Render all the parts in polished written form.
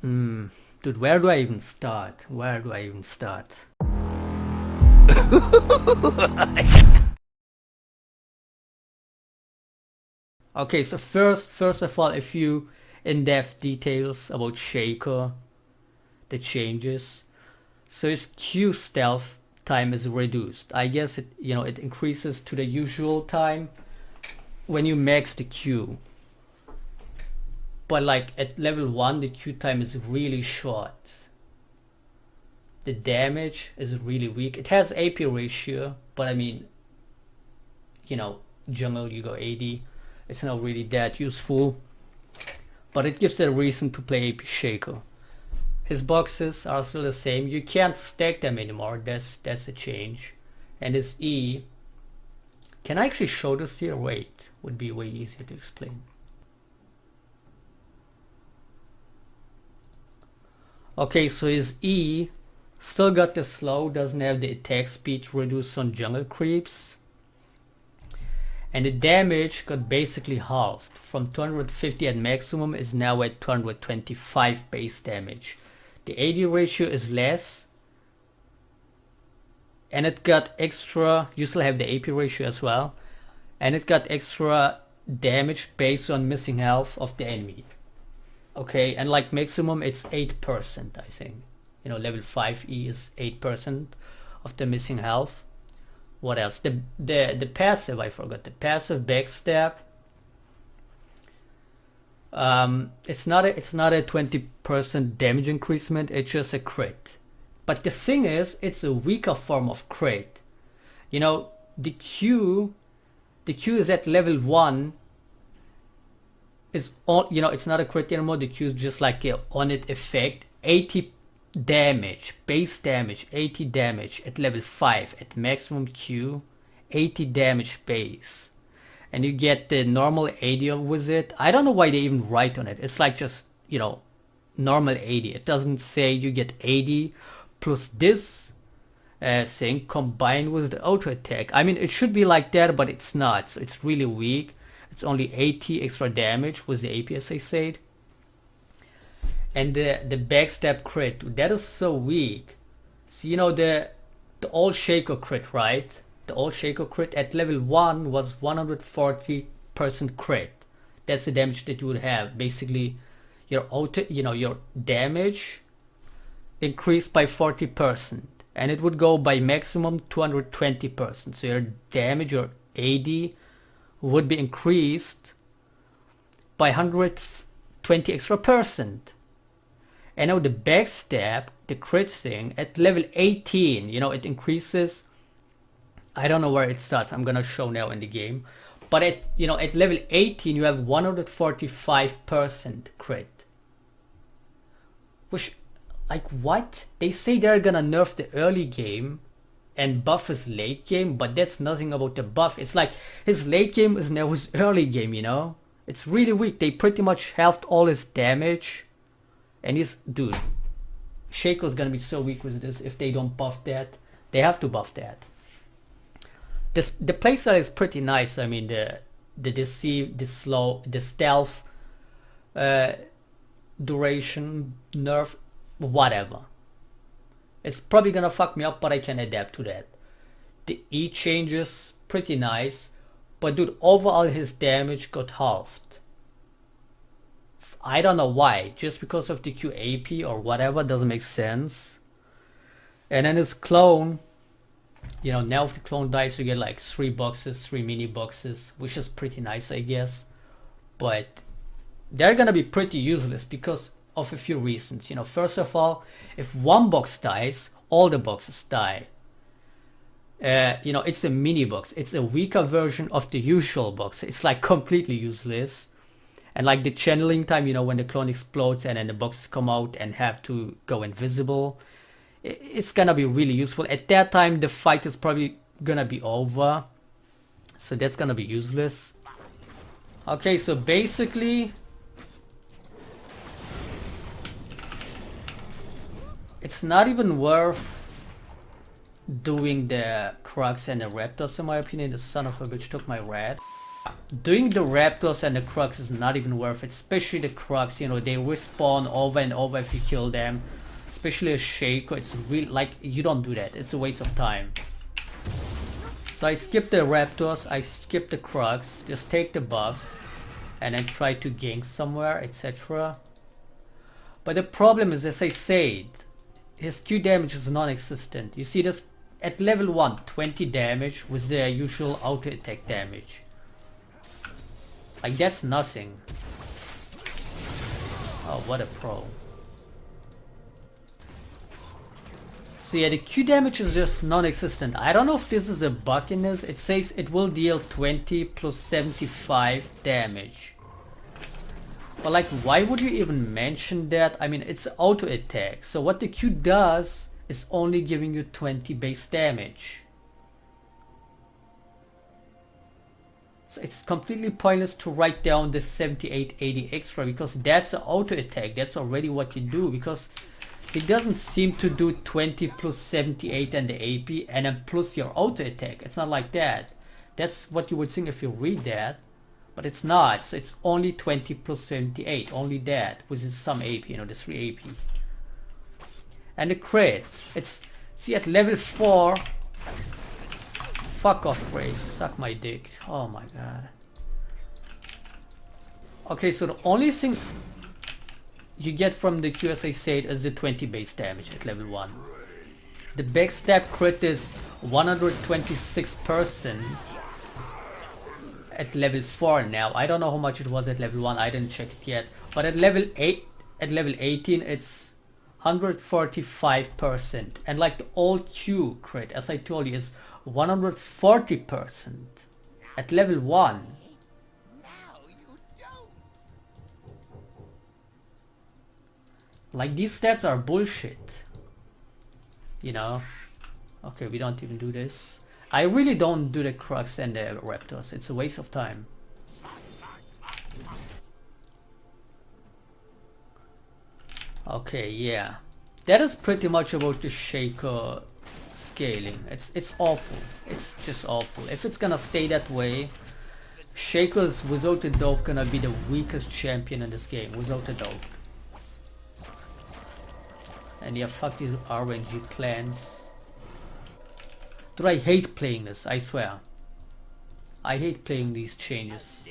Dude, where do I even start? Where do I even start? Okay, so first of all, a few in-depth details about SHACO, the changes. So his Q stealth time is reduced. I guess it increases to the usual time when you max the Q. But like at level 1, the Q time is really short. The damage is really weak. It has AP ratio, but I mean, jungle you go 80. It's not really that useful. But it gives a reason to play AP SHACO. His boxes are still the same. You can't stack them anymore. That's a change. And his E. Can I actually show this here? Wait, would be way easier to explain. Okay, so his E still got the slow, doesn't have the attack speed reduced on jungle creeps. And the damage got basically halved. From 250 at maximum is now at 225 base damage. The AD ratio is less. And it got extra, you still have the AP ratio as well. And it got extra damage based on missing health of the enemy. Okay, and like maximum it's 8%, I think. Level 5E is 8% of the missing health. What else? The passive, I forgot. The passive backstab. It's not a 20% damage increasement, it's just a crit. But the thing is, it's a weaker form of crit. The Q is at level 1. Is all, it's not a crit anymore. The Q is just like a on it effect. 80 damage, base damage, 80 damage at level 5 at maximum Q, 80 damage base. And you get the normal 80 with it. I don't know why they even write on it. It's like just, normal 80. It doesn't say you get 80 plus this thing combined with the auto attack. I mean, it should be like that, but it's not. So it's really weak. It's only 80 extra damage with the AP, as I said. And the backstab crit, that is so weak. So the old SHACO crit, right? The old SHACO crit at level 1 was 140% crit. That's the damage that you would have. Basically, your auto, your damage increased by 40%, and it would go by maximum 220%. So your damage, your AD, would be increased by 120 extra percent. And now the backstab, the crit thing, at level 18, it increases. I don't know where it starts. I'm gonna show now in the game. But at level 18, you have 145% crit. Which, like, what? They say they're gonna nerf the early game and buff his late game, but that's nothing about the buff. It's like his late game is now his early game, It's really weak. They pretty much halved all his damage. And dude, SHACO's gonna be so weak with this if they don't buff that. They have to buff that. The playstyle is pretty nice. I mean, the deceive, the slow, the stealth, duration, nerf, whatever. It's probably gonna fuck me up, but I can adapt to that. The E changes, pretty nice. But dude, overall his damage got halved. I don't know why. Just because of the QAP or whatever, doesn't make sense. And then his clone, now if the clone dies you get like 3 boxes, 3 mini boxes, which is pretty nice, I guess. But they're gonna be pretty useless because of a few reasons. First of all, if one box dies, all the boxes die. It's a mini box. It's a weaker version of the usual box. It's like completely useless. And like the channeling time, when the clone explodes and then the boxes come out and have to go invisible, it's gonna be really useful. At that time, the fight is probably gonna be over. So that's gonna be useless. Okay, so basically, it's not even worth doing the Crux and the Raptors, in my opinion. The son of a bitch took my rat. Doing the Raptors and the Crux is not even worth it, especially the Crux, you know, they respawn over and over if you kill them. Especially a Shaco, it's really like, you don't do that, it's a waste of time. So I skip the Raptors, I skip the Crux, just take the buffs and then try to gank somewhere, etc. But the problem is, as I said, his Q damage is non-existent. You see this at level 1, 20 damage with their usual auto attack damage. Like, that's nothing. Oh, what a pro. So yeah, the Q damage is just non-existent. I don't know if this is a bug in this. It says it will deal 20 plus 75 damage. But like, why would you even mention that? I mean, it's auto attack. So what the Q does is only giving you 20 base damage. So it's completely pointless to write down the 78, 80 extra, because that's the auto attack. That's already what you do, because it doesn't seem to do 20 plus 78 and the AP and then plus your auto attack. It's not like that. That's what you would think if you read that, but it's not. So it's only 20 plus 78, only that, with some AP, you know, the 3 AP. And the crit, it's, see, at level 4, fuck off, Graves, suck my dick. Oh my god. Okay, so the only thing you get from the Q, as I said, is the 20 base damage at level 1. The backstab crit is 126% at level 4 now. I don't know how much it was at level 1, I didn't check it yet. But at level 8, at level 18, it's 145%. And like the old Q crit, as I told you, is 140% at level 1. Like, these stats are bullshit, you know. Okay, we don't even do this. I really don't do the Crux and the Raptors. It's a waste of time. Okay, yeah, that is pretty much about the Shaco scaling. It's awful. It's just awful. If it's gonna stay that way, Shaco's without a dope gonna be the weakest champion in this game, without a dope. And yeah, fuck these RNG plans. Dude, I hate playing this, I swear. I hate playing these changes.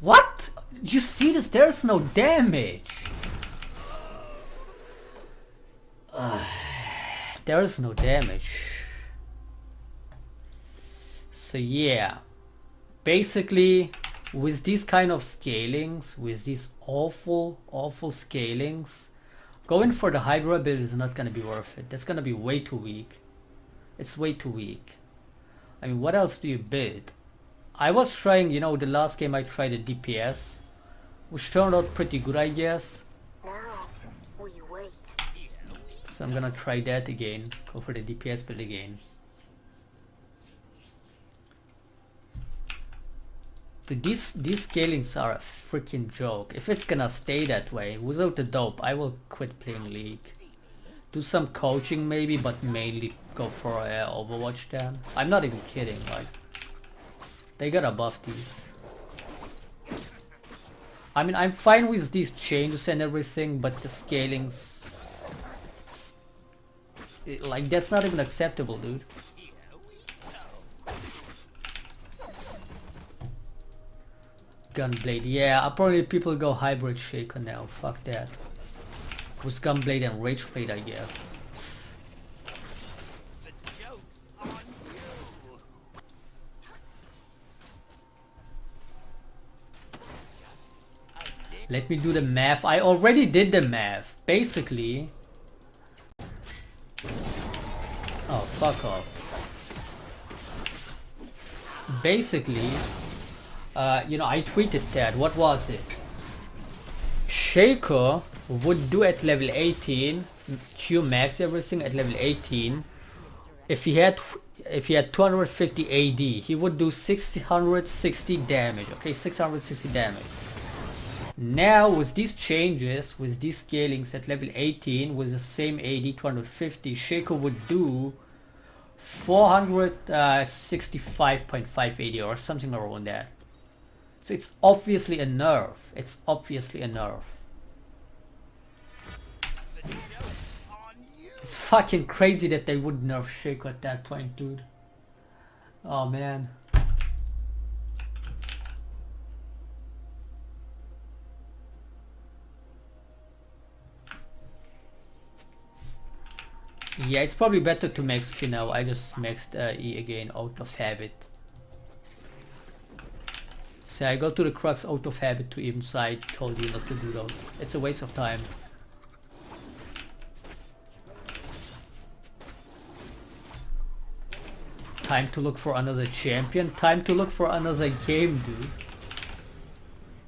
What? You see this? There's no damage. There is no damage. So yeah, basically with these kind of scalings, with these awful scalings, going for the Hydra build is not gonna be worth it. That's gonna be way too weak. It's way too weak. I mean, what else do you build? I was trying, you know, the last game I tried a DPS, which turned out pretty good, I guess. Now, we wait. So I'm gonna try that again. Go for the DPS build again. So these scalings are a freaking joke. If it's gonna stay that way, without the dope, I will quit playing League. Do some coaching maybe, but mainly go for Overwatch then. I'm not even kidding, like. They gotta buff these. I mean, I'm fine with these changes and everything, but the scalings... like, that's not even acceptable, dude. Gunblade, yeah, apparently people go hybrid Shaco now, fuck that. With Gunblade and Rageblade, I guess. Let me do the math. I already did the math. Basically... oh, fuck off. Basically, you know, I tweeted that. What was it? SHACO would do at level 18, Q max everything at level 18. If he had 250 AD, he would do 660 damage. Okay, 660 damage. Now with these changes, with these scalings at level 18, with the same AD 250, SHACO would do 465.5 AD or something around that. So it's obviously a nerf. It's obviously a nerf. It's fucking crazy that they would nerf SHACO at that point, dude. Oh man. Yeah, it's probably better to max Q now. I just maxed E again out of habit. So I go to the crux out of habit to even, so I told you not to do those. It's a waste of time. Time to look for another champion. Time to look for another game, dude.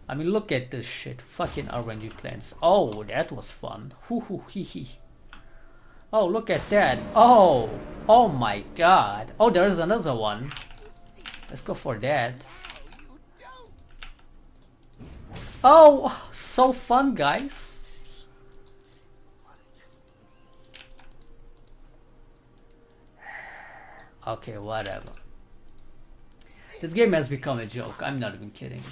I mean, look at this shit. Fucking RNG plans. Oh, that was fun. Hoo hoo hee hee. Oh, look at that. Oh, oh my god. Oh, there's another one. Let's go for that. Oh, so fun, guys. Okay, whatever. This game has become a joke. I'm not even kidding.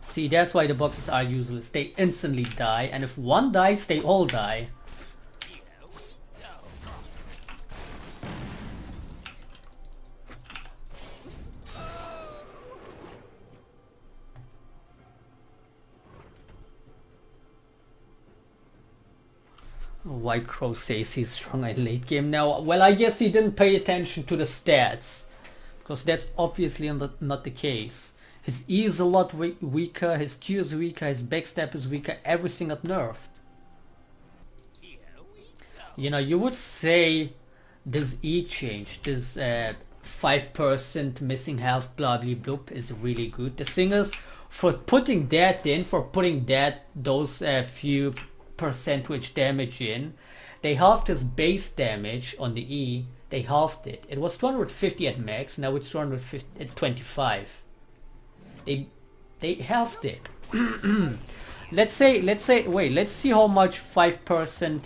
See, that's why the boxes are useless. They instantly die, and if one dies, they all die. White Crow says he's strong at late game now. Well, I guess he didn't pay attention to the stats, because that's obviously not the case. His E is a lot weaker, his Q is weaker, his backstab is weaker, everything got nerfed. You know, you would say this E change, this 5% missing health blah blah bloop is really good. The thing is, for putting that in, for putting those few percentage damage in, they halved his base damage on the E, they halved it. It was 250 at max, now it's 250 at 25. They halved it. let's see how much 5%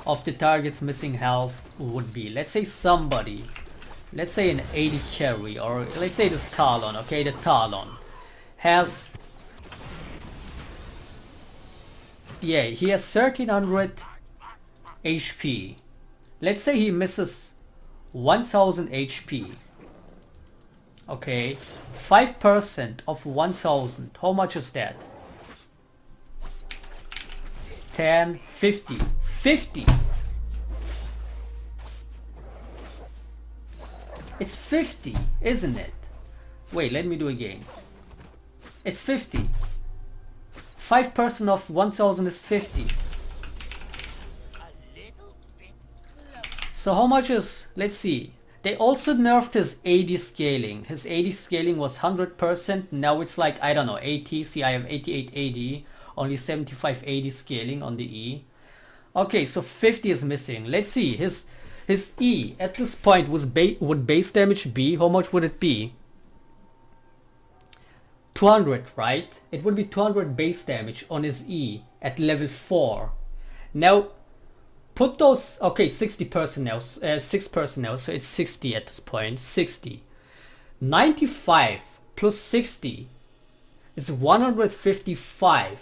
of the target's missing health would be. Let's say somebody, let's say an 80 carry, or let's say this Talon, okay, the Talon has, yeah, he has 1300 HP. Let's say he misses 1000 HP. Okay, 5% of 1000, how much is that? 10, 50, 50. It's 50, isn't it? Wait, let me do again. It's 50. 5% of 1000 is 50. So how much is, let's see. They also nerfed his AD scaling. His AD scaling was 100%. Now it's like, I don't know, 80. See, I have 88 AD. Only 75 AD scaling on the E. Okay, so 50 is missing. Let's see. His E at this point would base damage be? How much would it be? 200, right? It would be 200 base damage on his E at level 4. Now, put those, okay, 60% now, 6% now, so it's 60 at this point, 60. 95 plus 60 is 155.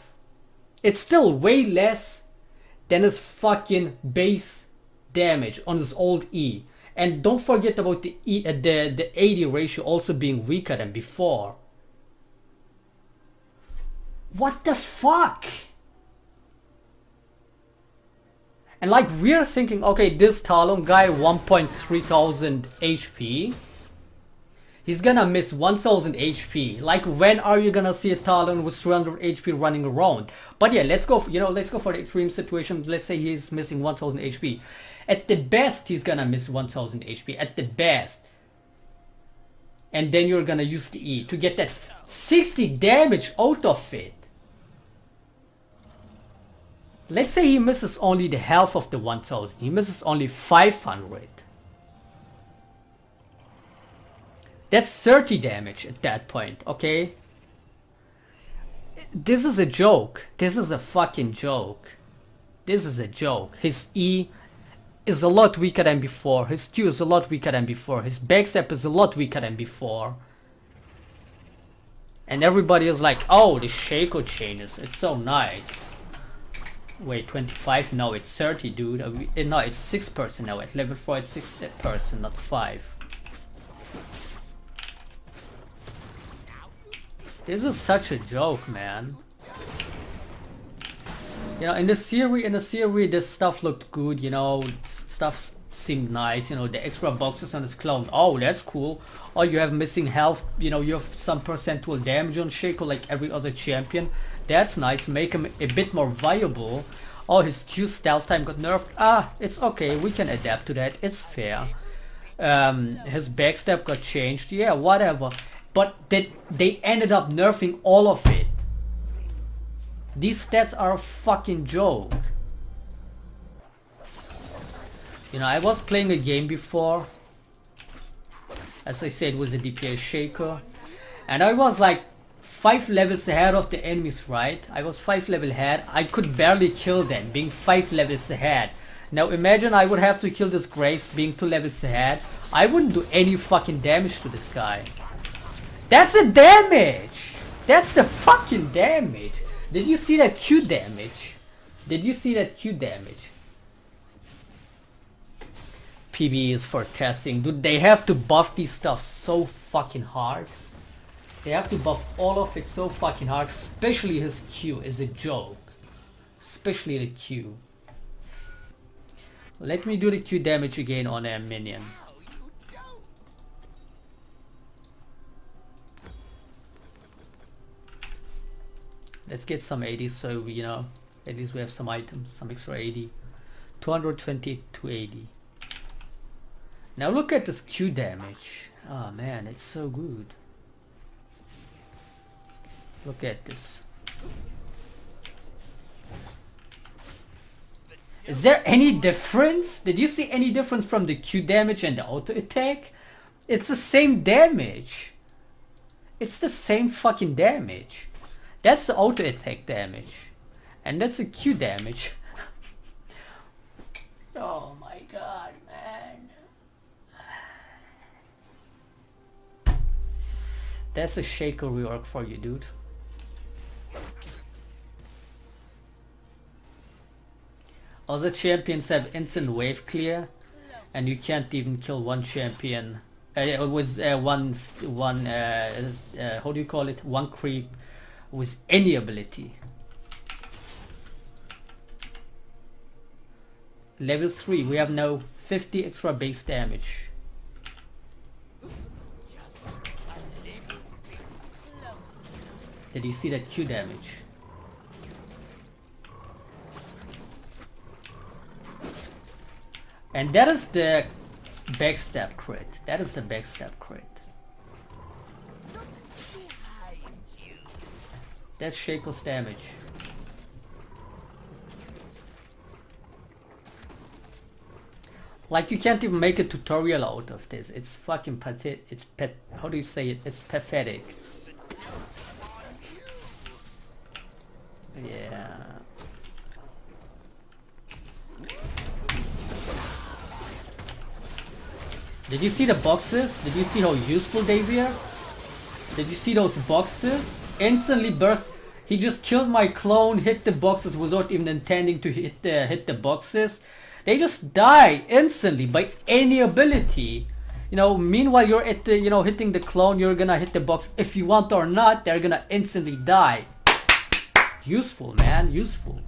It's still way less than his fucking base damage on his old E. And don't forget about the E, the AD ratio also being weaker than before. What the fuck? And like we're thinking, okay, this Talon guy 1.3 thousand HP. He's gonna miss 1000 HP. Like, when are you gonna see a Talon with 300 HP running around? But yeah, let's go, let's go for the extreme situation. Let's say he's missing 1000 HP. At the best, he's gonna miss 1000 HP. At the best. And then you're gonna use the E to get that 60 damage out of it. Let's say he misses only the half of the 1000. He misses only 500. That's 30 damage at that point, okay? This is a joke. This is a fucking joke. This is a joke. His E is a lot weaker than before. His Q is a lot weaker than before. His backstep is a lot weaker than before. And everybody is like, oh, the SHACO chain is, it's so nice. Wait, 25? No, it's 30, dude. No, it's 6 person now. At level 4, it's 6 person, not 5. This is such a joke, man. In the series, this stuff looked good, stuff seemed nice, the extra boxes on his clone. Oh, that's cool. Oh, you have missing health, you have some percentual damage on SHACO like every other champion. That's nice, make him a bit more viable. Oh, his Q stealth time got nerfed. Ah, it's okay, we can adapt to that, it's fair. His backstep got changed, yeah, whatever. But they ended up nerfing all of it. These stats are a fucking joke. I was playing a game before. As I said, with the DPS SHACO. And I was like 5 levels ahead of the enemies, right? I was 5 levels ahead. I could barely kill them, being 5 levels ahead. Now imagine I would have to kill this Graves being 2 levels ahead. I wouldn't do any fucking damage to this guy. That's the damage! That's the fucking damage! Did you see that Q damage? Did you see that Q damage? PBE is for testing. Dude, they have to buff these stuff so fucking hard. They have to buff all of it so fucking hard. Especially his Q is a joke. Especially the Q. Let me do the Q damage again on a minion. Let's get some 80s so we, at least we have some items, some extra 80. 220 to 80. Now look at this Q damage. Oh man, it's so good. Look at this. Is there any difference? Did you see any difference from the Q damage and the auto attack? It's the same damage. It's the same fucking damage. That's the auto attack damage. And that's the Q damage. Oh my god, man. That's a SHACO rework for you, dude. Other champions have instant wave clear, and you can't even kill one champion with how do you call it? One creep with any ability. Level 3, we have now 50 extra base damage. Did you see that Q damage? And that is the backstab crit. That is the backstab crit. That's SHACO's damage. Like, you can't even make a tutorial out of this. It's fucking pathetic. It's how do you say it? It's pathetic. Yeah. Did you see the boxes? Did you see how useful they were? Did you see those boxes? Instantly burst. He just killed my clone, hit the boxes without even intending to hit the boxes. They just die instantly by any ability. Meanwhile you're at the, hitting the clone, you're gonna hit the box. If you want or not, they're gonna instantly die. Useful, man, useful.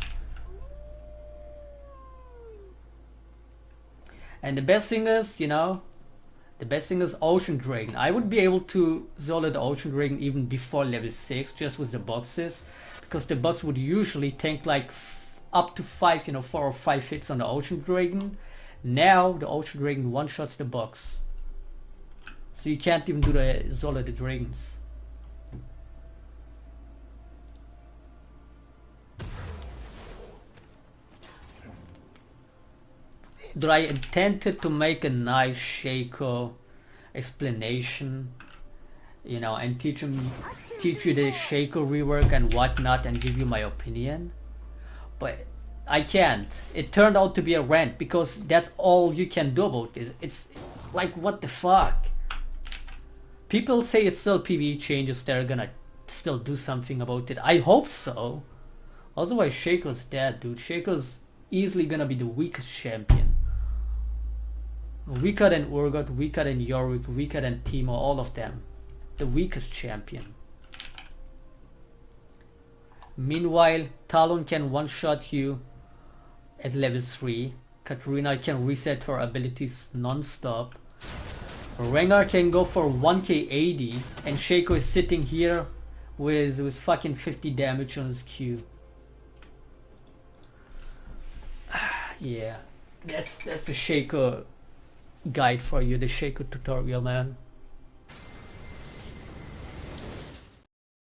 And the best thing is, the The best thing is Ocean Dragon. I would be able to solo the Ocean Dragon even before level 6 just with the boxes, because the box would usually tank like up to 5, 4 or 5 hits on the Ocean Dragon. Now the Ocean Dragon one-shots the box. So you can't even do the solo the dragons. But I intended to make a nice SHACO explanation, and teach you the SHACO rework and whatnot and give you my opinion. But I can't. It turned out to be a rant because that's all you can do about this. It's like, what the fuck? People say it's still PBE changes, they're gonna still do something about it. I hope so. Otherwise SHACO's dead, dude. SHACO's easily gonna be the weakest champion. Weaker than Urgot, weaker than Yorick, weaker than Teemo, all of them. The weakest champion. Meanwhile, Talon can one-shot you at level 3. Katarina can reset her abilities non-stop. Rengar can go for 1k AD, and SHACO is sitting here with fucking 50 damage on his Q. Yeah, that's a SHACO guide for you, the SHACO tutorial, man.